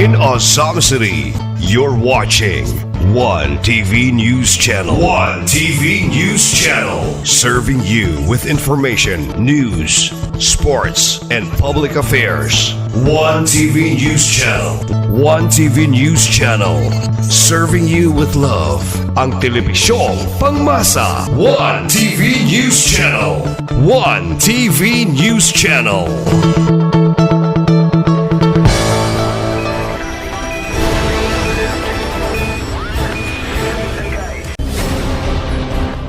In Ozamiz City, you're watching One TV News Channel. One TV News Channel. Serving you with information, news, sports, and public affairs. One TV News Channel. One TV News Channel. Serving you with love. Ang telebisyong pangmasa. One TV News Channel. One TV News Channel.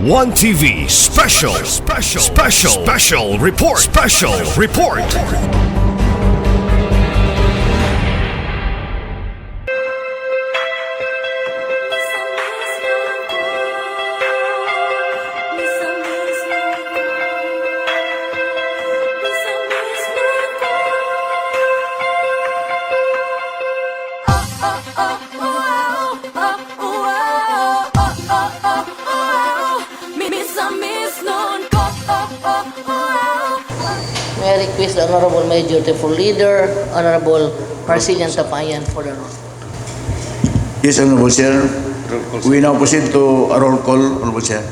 One TV special report. May I request the Honorable Majority for Leader, Honorable Marcelian Tapayan for the roll. Yes, Honorable Chair. We now proceed to a roll call, Honorable Chair.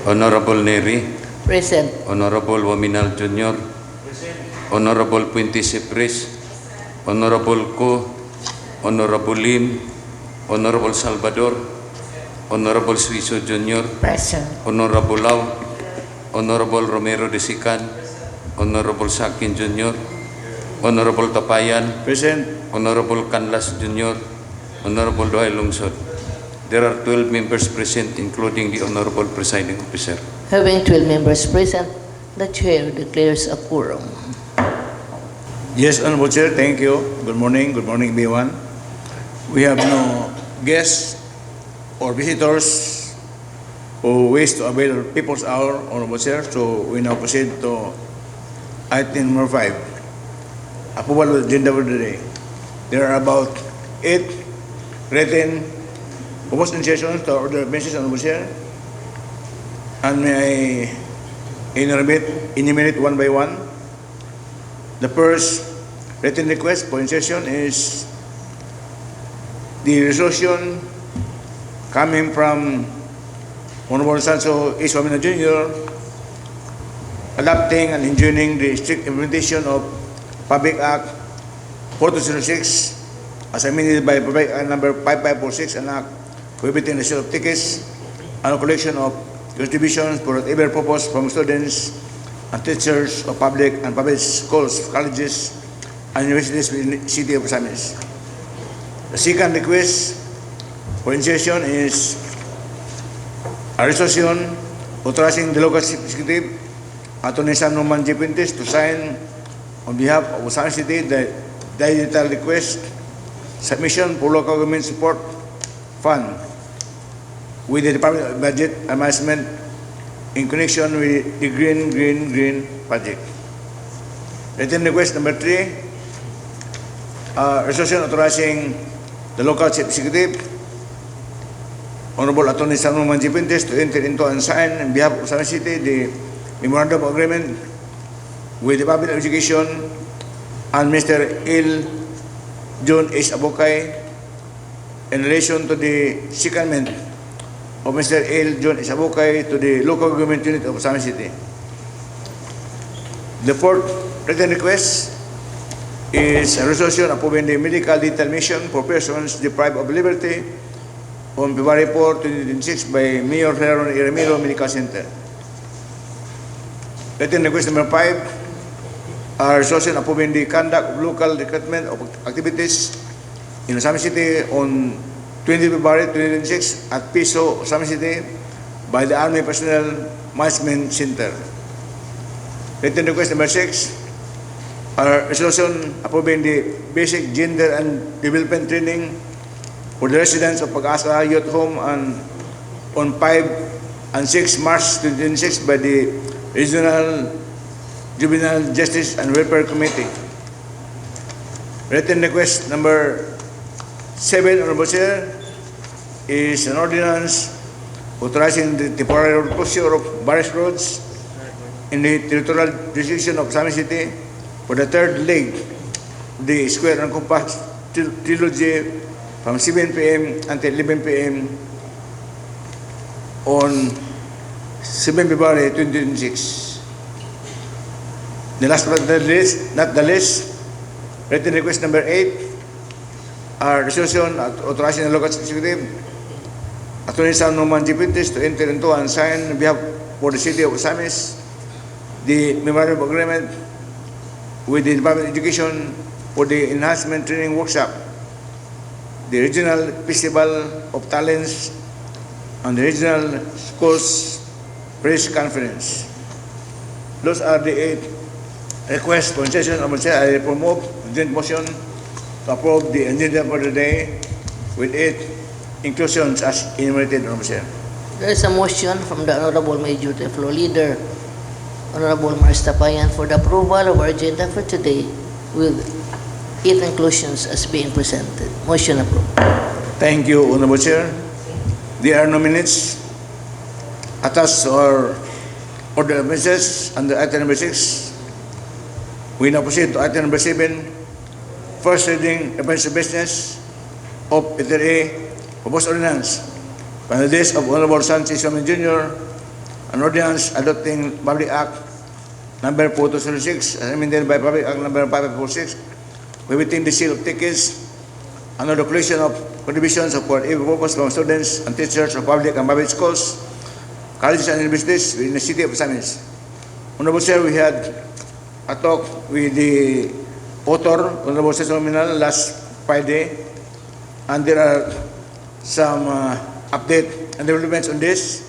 Honorable Neri, Present. Honorable OAMINAL Jr., Honorable Puente Cipres, Honorable Co, Honorable Lim, Honorable Salvador, Honorable Suizo Jr., Present. Honorable Lau, Honorable Romero de Sican, Honorable Sakin Jr., Honorable Tapayan, Present. Honorable Canlas Jr., Honorable Duay Lungsod. There are 12 members present, including the Honorable Presiding Officer. Having 12 members present, the Chair declares a quorum. Yes, Honorable Chair. Thank you. Good morning, everyone. We have no guests or visitors who wish to avail People's Hour, Honorable Chair. So we now proceed to item number 5, approval of the agenda for the day. There are about 8 written proposed insertions to order of business, Honorable Chair. And may I enumerate one by one. The first written request for insertion is the resolution coming from Honorable Sanso Iswamina Jr. adopting and enjoining the strict implementation of Public Act 4206 as amended by Public Act number 5546 and Act prohibiting the sale of tickets and collection of contributions for whatever purpose from students and teachers of public and private schools, colleges, and universities within the city of Ozamiz. The second request for insertion is a resolution authorizing the local executive, Attorney Sam Norman J. Pintes, to sign on behalf of Ozamiz City the digital request submission for local government support fund with the Department of Budget and Management in connection with the Green project. Written request number 3, resolution authorizing the local chief executive, Honorable Attorney Sam Norman J. Pintes, to enter into and sign on behalf of Ozamiz City the memorandum of agreement with the Department of Education and Mr. L. John H. Abokay in relation to the secondment of Mr. L. John H. Abokay to the local government unit of Ozamiz City. The fourth written request is a resolution approving the medical dental mission for persons deprived of liberty on February 4, 2026 by Mayor Heron Iramiro Medical Center. Written request number 5, a resolution approving the conduct of local recruitment of activities in Ozamiz City on 20 February 2026 at Piso, Ozamiz City by the Army Personnel Management Center. Written request number 6, a resolution approving the basic gender and development training for the residents of Pag-asa Youth Home and on 5 and 6 March 2026 by the Regional Juvenile Justice and Welfare Committee. Written request number 7, Honorable Chair, is an ordinance authorizing the temporary closure of various roads in the territorial jurisdiction of Ozamiz City for the third leg of the square and compass trilogy from 7 p.m. until 11 p.m. on 7 February 2026. The last but not the least, written request number 8, our resolution authorizing the local executive, Attorney Sam Norman Deputies to enter into and sign on behalf for the city of Ozamiz the memorandum of agreement with the Department of Education for the enhancement training workshop, the regional festival of talents, and the regional schools press conference. Those are the 8 requests for session. I promote the motion to approve the agenda for the day with 8 inclusions as enumerated. There is a motion from the Honorable Majority Floor Leader, Honorable Dakbayan, for the approval of our agenda for today with 8 inclusions as being presented. Motion approved. Thank you, Honorable Chair. There are no minutes attached to our order of business under item number 6. We now proceed to item number 7, first reading of business of letter A, proposed ordinance by the days of Honorable Sanchez Jr., an ordinance adopting Public Act number 4206 as amended by Public Act number 5546, prohibiting the sale of tickets and the collection of contributions for every purpose from students and teachers of public and private schools, colleges and universities within the city of Ozamiz. Honorable Sir, we had a talk with the author, Honorable Sir Nominal, last Friday, and there are some update and developments on this,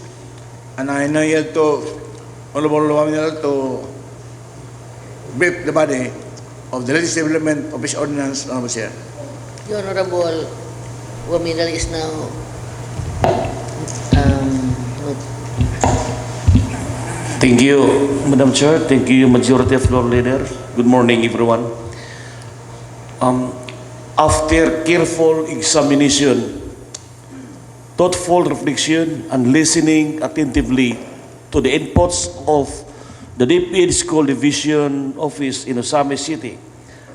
and I now yield to Honorable OAMINAL to brief the body of the latest development of this ordinance, Honorable Sir. The Honorable OAMINAL is now Thank you, Madam Chair. Thank you, Majority Floor Leader. Good morning, everyone. After careful examination, thoughtful reflection, and listening attentively to the inputs of the DepEd School Division Office in Ozamiz City,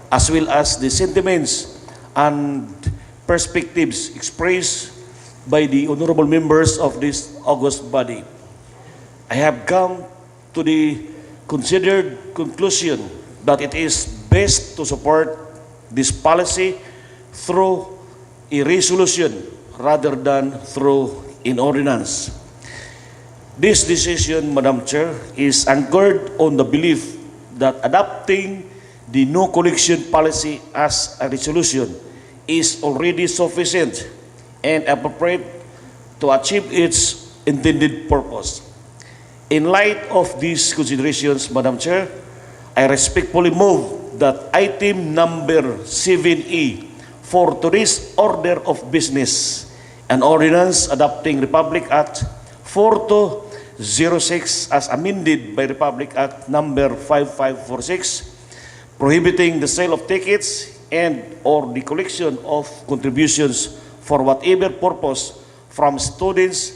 as well as the sentiments and perspectives expressed by the honorable members of this august body, I have come to the considered conclusion that it is best to support this policy through a resolution rather than through an ordinance. This decision, Madam Chair, is anchored on the belief that adopting the no collection policy as a resolution is already sufficient and appropriate to achieve its intended purpose. In light of these considerations, Madam Chair, I respectfully move that item number 7E for today's order of business, an ordinance adopting Republic Act 4206 as amended by Republic Act number 5546, prohibiting the sale of tickets and or the collection of contributions for whatever purpose from students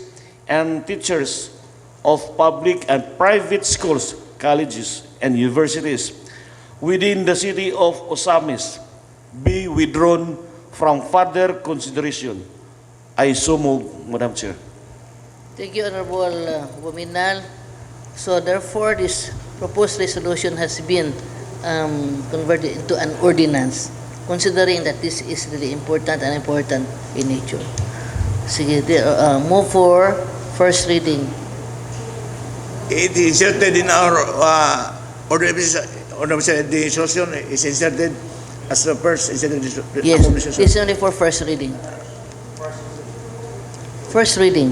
and teachers of public and private schools, colleges, and universities within the city of Ozamiz be withdrawn from further consideration. I so move, Madam Chair. Thank you, Honorable OAMINAL. So therefore, this proposed resolution has been converted into an ordinance, considering that this is really important and important in nature. Sige, move for first reading. It is inserted in our order of business. The resolution is inserted as the first inserted. Yes, this is only for first reading. First reading.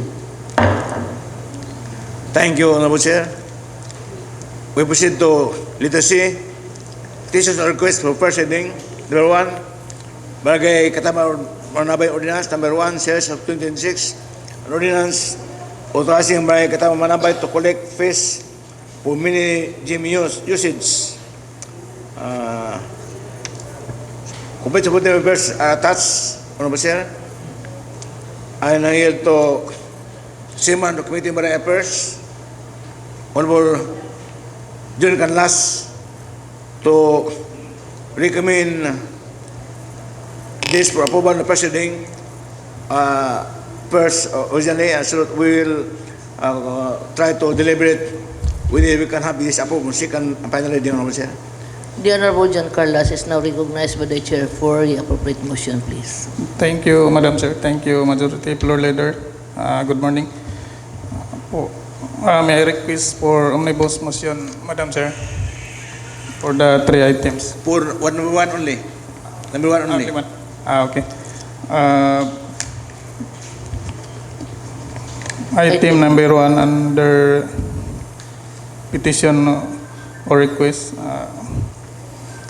Thank you, Honorable Chair. We proceed to letter C. Petitions or request for first reading. Number 1, Barangay Katama Manabay Ordinance number 1, series of 2026. An ordinance authorizing Barangay Katama Manabay to collect fees for mini gym usage. Complete supporting members are attached, Honorable Chair. I now yield to Chairman of Committee on Barangay Affairs, Honorable John Canlas, to recommend this for approval of the first reading, first originally, so we will try to deliberate whether we can have this approved on second and final reading, Honorable Chair. The Honorable John Carlos is now recognized by the Chair for the appropriate motion, please. Thank you, Madam Chair. Thank you, Majority Floor Leader. Good morning. May I request for omnibus motion, Madam Chair, for the 3 items. For number one only. Number one only. Okay. Item number 1 under petition or request,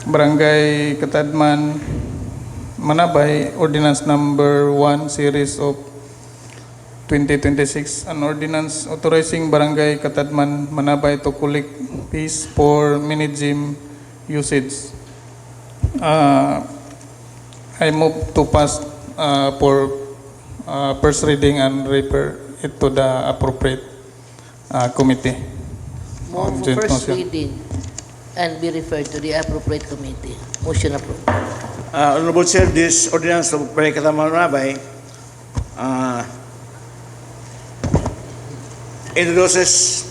Barangay Katadman, Manabay, Ordinance number 1, series of 2026, an ordinance authorizing Barangay Katadman, Manabay to collect fees for mini gym usage. I move to pass for first reading and refer it to the appropriate committee. Move for first reading and be referred to the appropriate committee. Motion approved. Honorable Chair, this ordinance of Barangay Katadman, Manabay introduces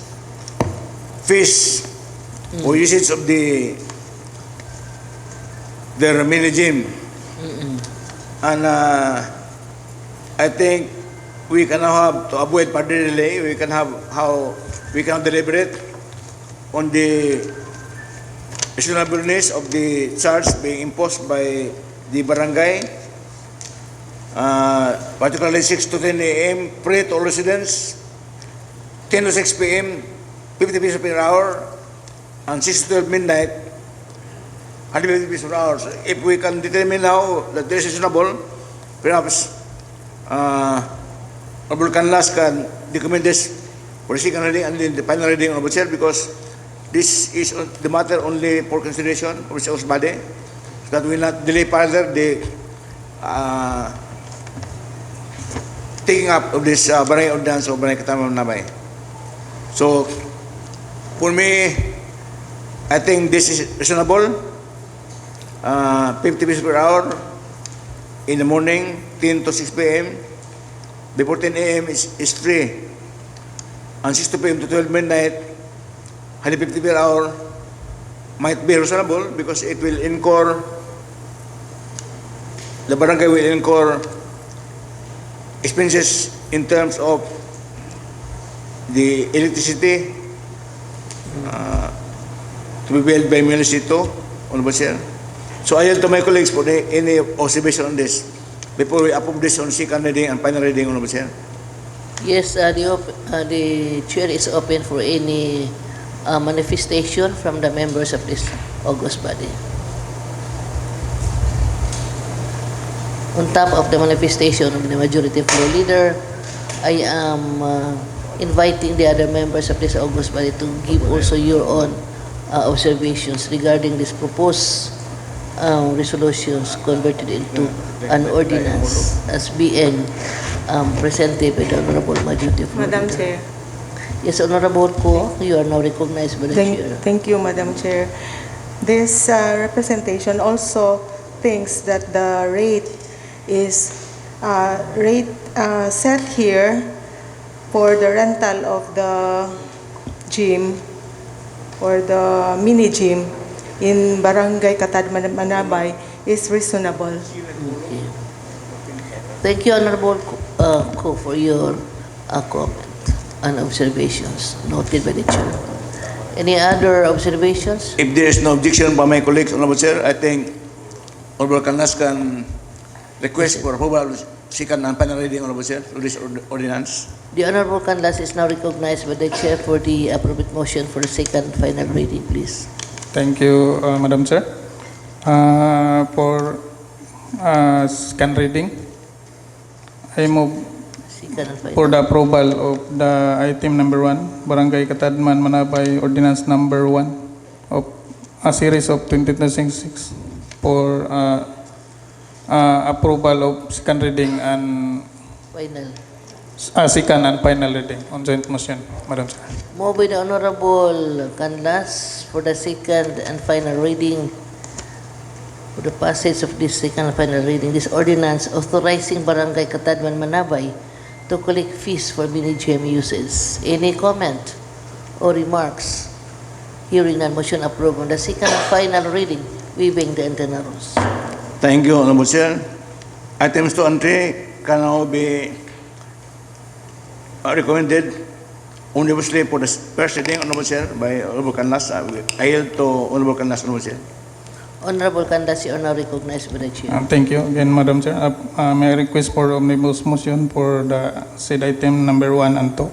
fees or usage of their mini gym. And I think we can now have, to avoid further delay, we can deliberate on the reasonableness of the charge being imposed by the barangay, particularly 6 to 10 a.m. pre to all residents, 10 to 6 p.m., 50 pesos per hour, and 6 to 12 midnight, 150 pesos per hour. So if we can determine now that this is reasonable, perhaps Honorable Canlas can recommend this for the second reading and then the final reading, Honorable Chair, because this is the matter only for consideration of the House body, so that we will not delay further the taking up of this barangay ordinance of Barangay Katadman, Manabay. So, for me, I think this is reasonable. 50 pesos per hour in the morning, 10 to 6 p.m. Before 10 a.m. is free. And 6 p.m. to 12 midnight, 150 per hour might be reasonable because it will incur, the barangay will incur expenses in terms of the electricity to be billed by Municito, Honorable Chair. So I yield to my colleagues for any observation on this before we approve this on second reading and final reading, Honorable Chair. Yes, the chair is open for any manifestation from the members of this august body. On top of the manifestation of the majority floor leader, I am inviting the other members of this august body to give also your own observations regarding this proposed resolutions converted into an ordinance as being presented by the Honorable Majority Floor Madam Leader. Chair. Yes, Honorable Ko, you are now recognized by the Chair. Thank you, Madam Chair. This representation also thinks that the rate is set here for the rental of the gym or the mini gym in Barangay Katadman, Manabay is reasonable. Okay. Thank you, Honorable Ko, for your comment and observations noted by the Chair. Any other observations? If there is no objection by my colleagues, Honorable Chair, I think Honorable Canlas can request for approval of second and final reading, Honorable Chair, of this ordinance. The Honorable Canlas is now recognized by the Chair for the appropriate motion for the second and final reading, please. Thank you, Madam Chair. For second reading, I move Second and final. for the approval of the item number 1, Barangay Katadman, Manabay, Ordinance number 1 of a series of 2026 for approval of second reading and Final. second and final reading on joint motion, Madam Chair. Moved by the Honorable Canlas for the second and final reading for the passage of this second and final reading, this ordinance authorizing Barangay Katadman Manabay to collect fees for mini-GM uses. Any comment or remarks? Hearing none, motion approved on the second and final reading, waiving the internal rules. Thank you, Honorable Chair. Items 2 and 3 can now be recommended omnibussly for the first reading, Honorable Chair, by Honorable Canlas. I yield to Honorable Canlas, Honorable Chair. Honorable Candas, you are now recognized by the Chair. Thank you again, Madam Chair. May I request for omnibus motion for the said item number 1 and 2?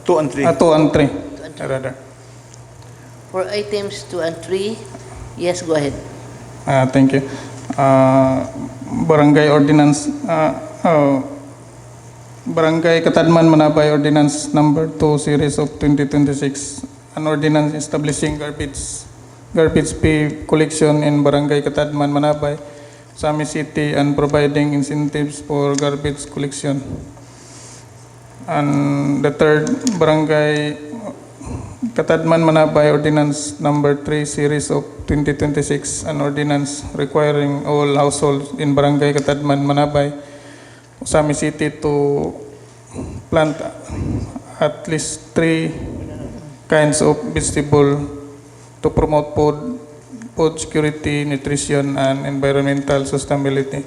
2 and 3. 2 and 3, rather. For items 2 and 3, yes, go ahead. Thank you. Barangay Ordinance, Barangay Katadman Manabay Ordinance number 2 series of 2026, an ordinance establishing garbage fee collection in Barangay Katadman Manabay, Ozamiz City, and providing incentives for garbage collection. And the third, Barangay Katadman Manabay Ordinance number 3 series of 2026, an ordinance requiring all households in Barangay Katadman Manabay, Ozamiz City to plant at least 3 kinds of vegetable to promote food security, nutrition, and environmental sustainability.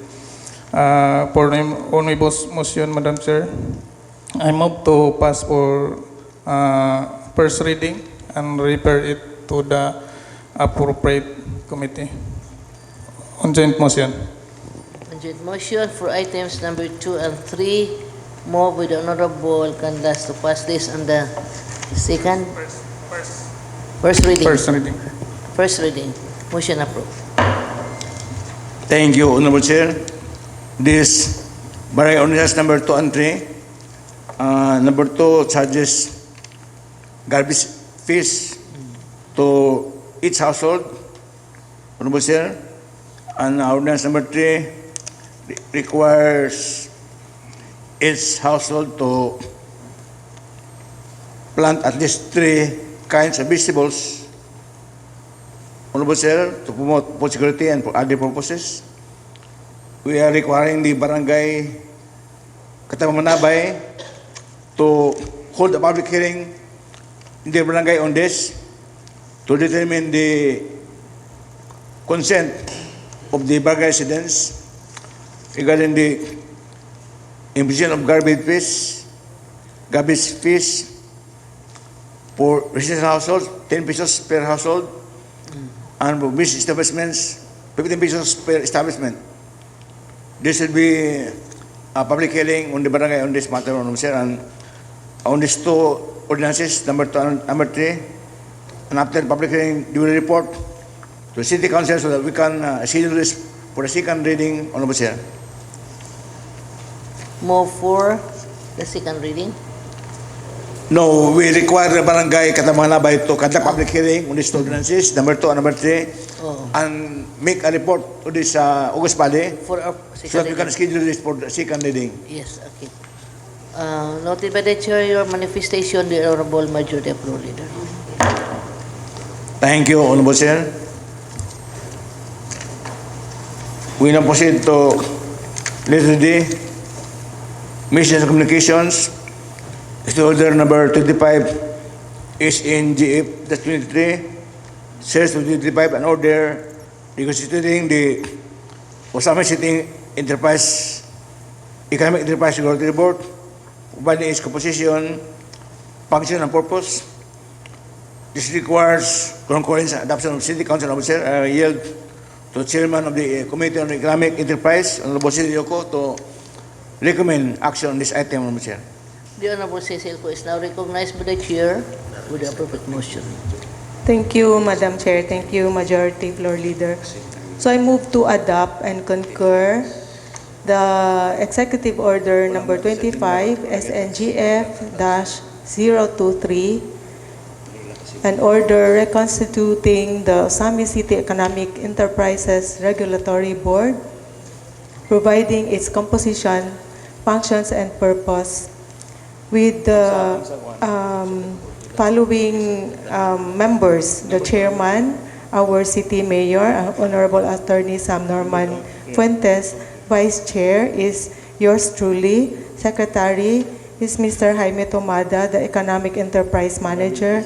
For omnibus motion, Madam Chair, I move to pass for first reading and refer it to the appropriate committee. On joint motion. On joint motion for items number 2 and 3, move with the Honorable Candas to pass this on the second. First reading. First reading. First reading. Motion approved. Thank you, Honorable Chair. This Barangay Ordinance number 2 and 3. Number 2 charges garbage fees to each household, Honorable Chair. And Ordinance number 3 requires each household to plant at least 3 kinds of vegetables, Honorable Chair, to promote food security and for other purposes. We are requiring the Barangay Katadman Manabay to hold a public hearing in the barangay on this to determine the consent of the barangay residents regarding the imposition of garbage fees for residential households, 10 pesos per household, and for business establishments, 15 pesos per establishment. This will be a public hearing on the barangay on this matter, Sir, and on these 2 ordinances, number 2 and number 3, and after the public hearing, we will report to the City Council so that we can schedule this for the second reading, Honorable Chair. Move for the second reading. No, we require the Barangay Katadman Manabay to conduct public hearing on these 2 ordinances, number 2 and number 3, and make a report to this August Body For our so second that we can reading. schedule this for the second reading. Yes, okay. Noted by the Chair, your manifestation, the Honorable Majority Floor Leader. Thank you, Honorable Chair. We now proceed to letter D, Missions and Communications. Order number 25 is in GF, that's 23, says to 25, an order reconstituting the Ozamiz City Enterprise, Economic Enterprise Regulatory Board, providing its composition, function, and purpose. This requires concurrence and adoption of City Council Officer. I yield to the Chairman of the Committee on Economic Enterprise, Honorable Cecil Yoko, to recommend action on this item, Honorable Chair. The Honorable Cecil Ko is now recognized by the Chair with the appropriate motion. Thank you, Madam Chair. Thank you, Majority Floor Leader. So I move to adopt and concur the Executive Order number 25 SNGF-023, an order reconstituting the Ozamiz City Economic Enterprises Regulatory Board, providing its composition, functions, and purpose, with the following members: the Chairman, our City Mayor, Honorable Attorney Sam Norman Fuentes. Vice Chair is yours truly. Secretary is Mr. Jaime Tomada, the Economic Enterprise Manager.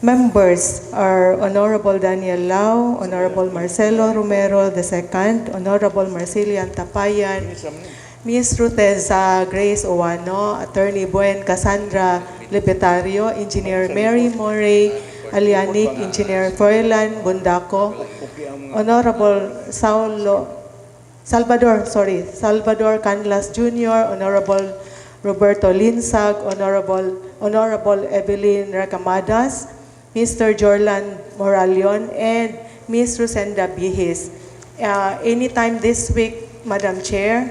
Members are Honorable Daniel Lau, Honorable Marcelo Romero II, Honorable Marcelian Tapayan, Ms. Ruteza Grace Owano, Attorney Buen Cassandra Libetario, Engineer Mary Morey Alianic, Engineer Froilan Bundaco, Honorable Salvador Canlas Jr., Honorable Roberto Linsag, Honorable Evelyn Racamadas, Mr. Jorlan Moralion, and Ms. Rosenda Bihis. Anytime this week, Madam Chair,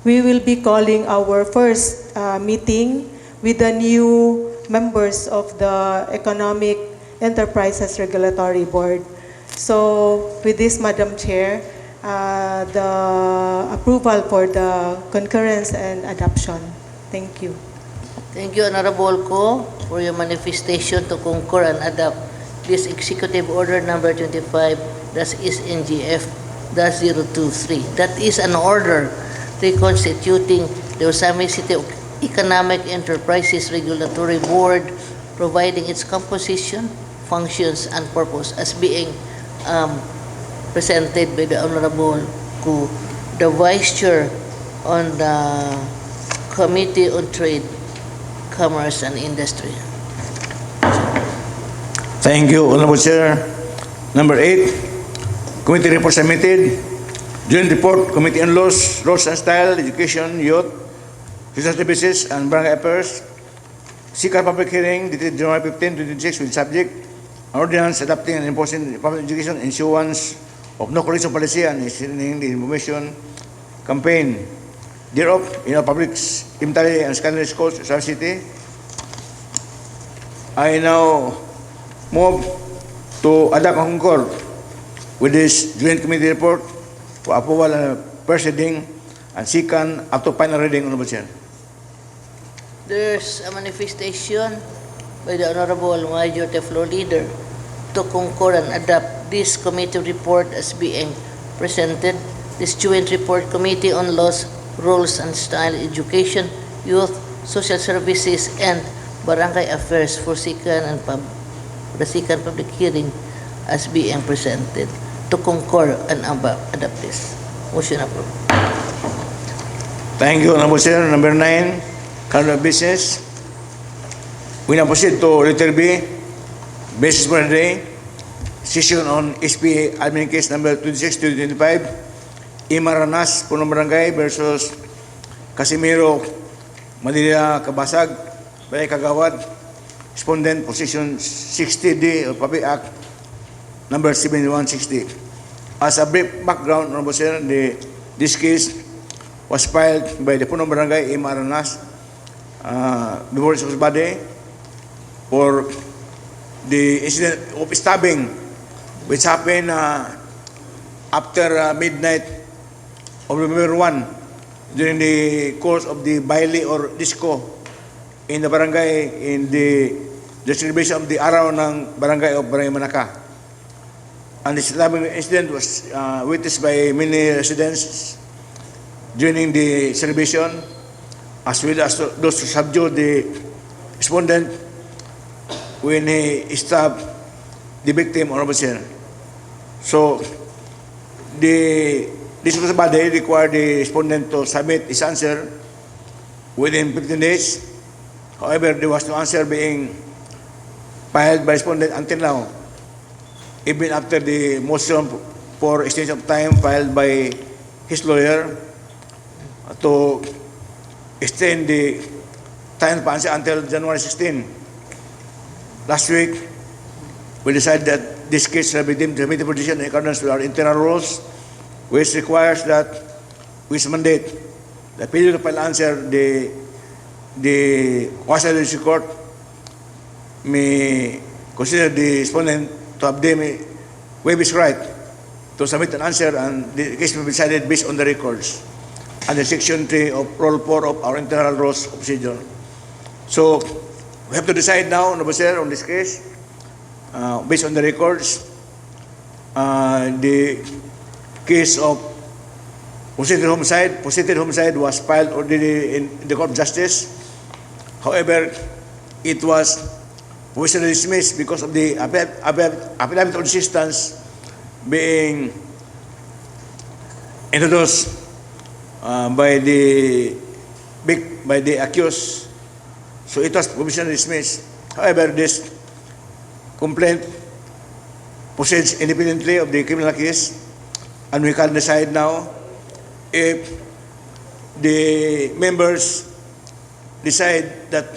we will be calling our first meeting with the new members of the Economic Enterprises Regulatory Board. So, with this, Madam Chair, the approval for the concurrence and adoption. Thank you. Thank you, Honorable Ko, for your manifestation to concur and adopt this Executive Order number 25, that is NGF-023. That is an order reconstituting the Ozamiz City Economic Enterprises Regulatory Board, providing its composition, functions, and purpose as being presented by the Honorable Ko, the Vice Chair on the Committee on Trade, Commerce, and Industry. Thank you, Honorable Chair. Number 8, committee report submitted. Joint report, Committee on Laws, Laws and Style, Education, Youth, Social Services, and Barangay Affairs. Secret public hearing dated January 15, 2026 with subject ordinance adopting and enforcing public education issuance of no correction policy and extending the information campaign thereof in our public elementary and secondary schools in South City. I now move to adopt and concur with this joint committee report for approval and first reading and second up to final reading, Honorable Chair. There's a manifestation by the Honorable Majority Floor Leader to concur and adopt this committee report as being presented. This joint report, Committee on Laws, Rules and Style, Education, Youth, Social Services, and Barangay Affairs for the second public hearing as being presented. To concur and adopt this. Motion approved. Thank you, Honorable Chair. Number 9, calendar of business. We now proceed to letter B, business for the day. Session on SPA admin case number 26-2025. Imaranas, Punong Barangay versus Casimiro Manila CABASAG, Balay Kagawad, respondent position 60D of Public Act number 7160. As a brief background, Honorable Sir, this case was filed by the Punong Barangay Imaranas before its body for the incident of stabbing which happened after midnight of November 1 during the course of the baile or disco in the barangay in the celebration of the araw ng barangay of Barangay Manaka. And the stabbing incident was witnessed by many residents during the celebration, as well as those who subdued the respondent when he stabbed the victim or officer. So, this was body required the respondent to submit his answer within 15 days. However, there was no answer being filed by respondent until now, even after the motion for extension of time filed by his lawyer to extend the time for answer until January 16. Last week, we decided that this case shall be deemed to meet the position in accordance with our internal rules, which requires that, which mandate the failure to file answer, the Washington District Court may consider the respondent to have waived his right to submit an answer, and the case may be decided based on the records under Section 3 of Rule 4 of our internal rules of procedure. So, we have to decide now, Honorable Sir, on this case, based on the records, the case of positive homicide. Positive homicide was filed already in the Court of Justice. However, it was provisionally dismissed because of the affidavit of resistance being introduced by the accused. So it was provisionally dismissed. However, this complaint proceeds independently of the criminal case, and we can decide now if the members decide that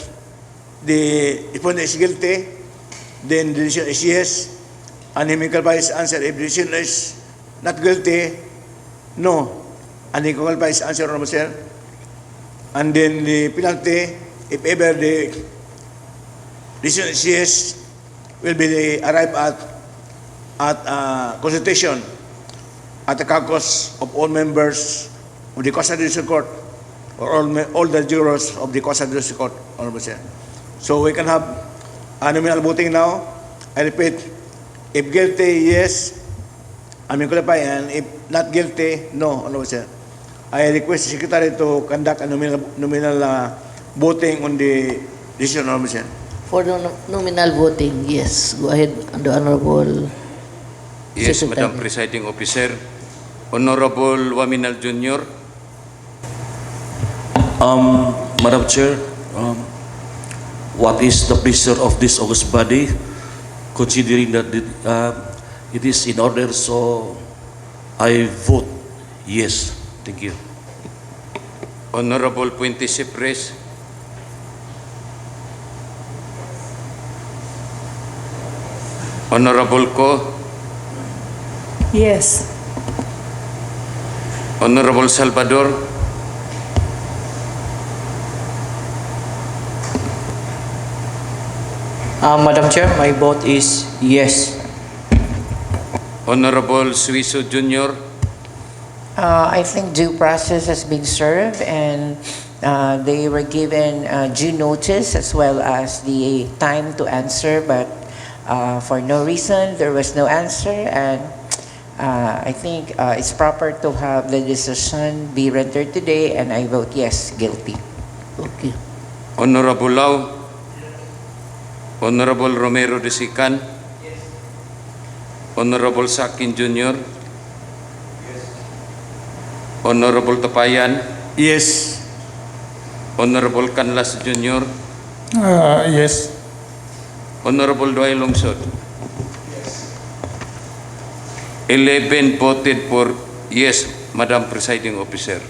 the opponent is guilty, then the decision is yes, and he may qualify his answer. If the decision is not guilty, no, and he qualify his answer, Honorable Sir. And then the penalty, if ever the decision is yes, will be arrived at consultation at the caucus of all members of the Constitutional Court, or all the jurors of the Constitutional Court, Honorable Sir. So we can have a nominal voting now. I repeat, if guilty, yes, I may qualify, and if not guilty, no, Honorable Sir. I request the Secretary to conduct a nominal voting on the decision, Honorable Sir. For the nominal voting, yes. Go ahead, the Honorable Yes, Secretary. Madam Presiding Officer. Honorable Waminal Jr. Madam Chair, what is the pleasure of this august body, considering that it is in order, so I vote yes. Thank you. Honorable Puente Cipres. Honorable Ko. Yes. Honorable Salvador. Madam Chair, my vote is yes. Honorable Suiso Jr. I think due process has been served, and they were given due notice as well as the time to answer, but for no reason there was no answer, and I think it's proper to have the decision be rendered today, and I vote yes, guilty. Okay. Honorable Lau. Honorable Romero de Sican. Honorable Sakin Jr. Honorable Tapayan. Yes. Honorable Canlas Jr. Yes. Honorable Duay Lungsod. 11 voted for yes, Madam Presiding Officer.